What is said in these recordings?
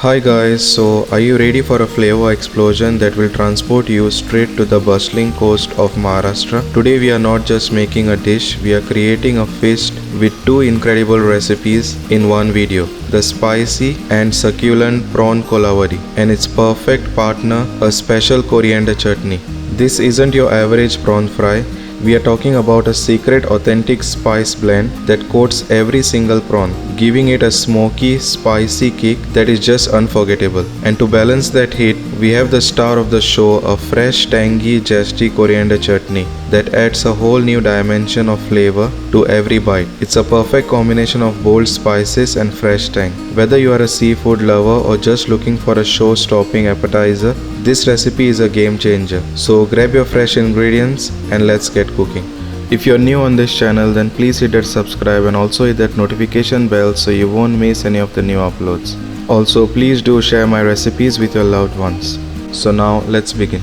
Hi guys, so are you ready for a flavor explosion that will transport you straight to the bustling coast of Maharashtra? Today we are not just making a dish, we are creating a feast with two incredible recipes in one video. The spicy and succulent prawn Koliwada and its perfect partner, a special coriander chutney. This isn't your average prawn fry. We are talking about a secret authentic spice blend that coats every single prawn, giving it a smoky, spicy kick that is just unforgettable. And to balance that heat, we have the star of the show, a fresh, tangy, zesty coriander chutney that adds a whole new dimension of flavor to every bite. It's a perfect combination of bold spices and fresh tang. Whether you are a seafood lover or just looking for a show-stopping appetizer, this recipe is a game changer. So grab your fresh ingredients and let's get cooking. If you're new on this channel, then please hit that subscribe and also hit that notification bell so you won't miss any of the new uploads. Also, please do share my recipes with your loved ones. So now let's begin.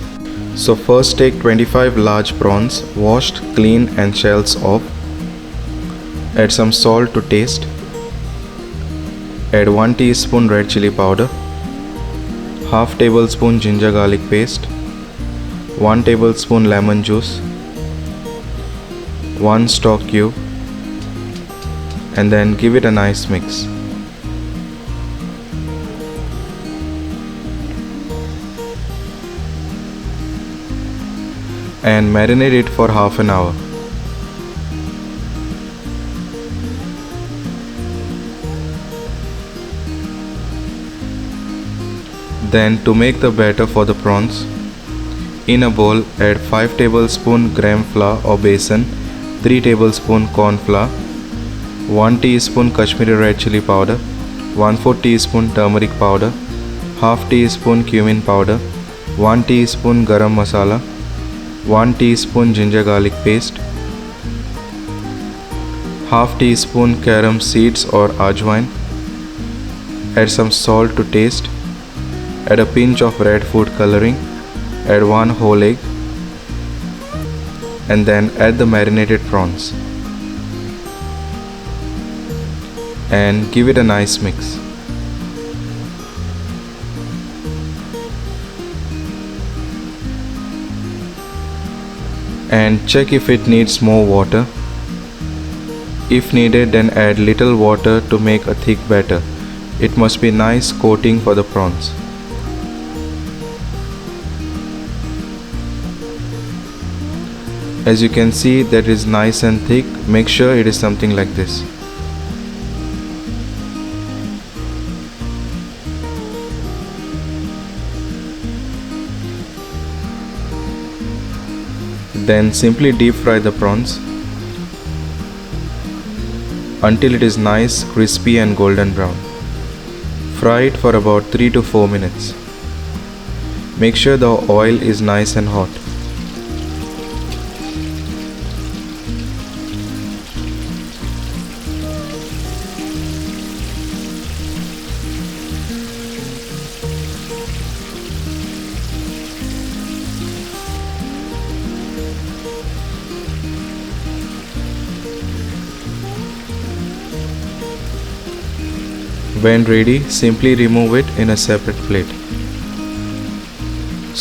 So first take 25 large prawns, washed, clean and shells off. Add some salt to taste. Add 1 teaspoon red chili powder, half tablespoon ginger garlic paste, 1 tablespoon lemon juice, 1 stock cube, and then give it a nice mix. And marinate it for half an hour. Then to make the batter for the prawns, in a bowl add 5 tablespoon gram flour or besan, 3 tablespoon corn flour, 1 teaspoon Kashmiri red chili powder, 1/4 teaspoon turmeric powder, half teaspoon cumin powder, 1 teaspoon garam masala, 1 teaspoon ginger garlic paste, half teaspoon carom seeds or ajwain. Add some salt to taste. Add a pinch of red food coloring, add 1 whole egg, and then add the marinated prawns and give it a nice mix. And check if it needs more water. If needed, then add little water to make a thick batter. It must be nice coating for the prawns. As you can see, that is nice and thick. Make sure it is something like this. Then simply deep fry the prawns until it is nice, crispy and golden brown. Fry it for about 3 to 4 minutes. Make sure the oil is nice and hot. When ready, simply remove it in a separate plate.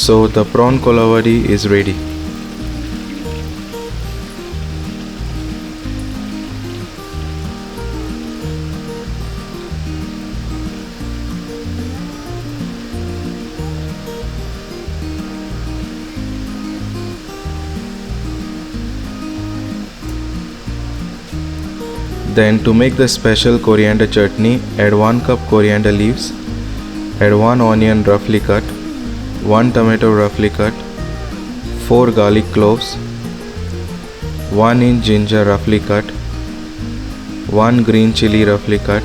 So the prawn Koliwada is ready. Then to make the special coriander chutney, add 1 cup coriander leaves, add 1 onion roughly cut, 1 tomato roughly cut, 4 garlic cloves, 1 inch ginger roughly cut, 1 green chili roughly cut,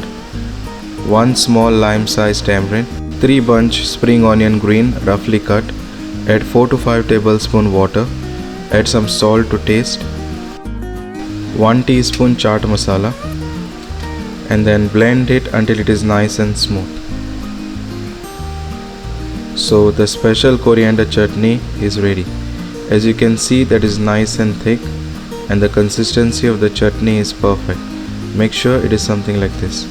1 small lime-sized tamarind, 3 bunch spring onion green roughly cut, add 4 to 5 tablespoon water, add some salt to taste, 1 teaspoon chaat masala, and then blend it until it is nice and smooth. So the special coriander chutney is ready. As you can see, that is nice and thick and the consistency of the chutney is perfect. Make sure it is something like this.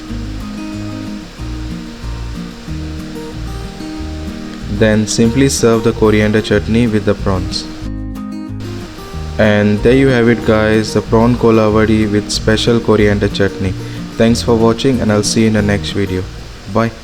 Then simply serve the coriander chutney with the prawns. And there you have it guys, the prawn kolawadi with special coriander chutney. Thanks for watching and I'll see you in the next video. Bye.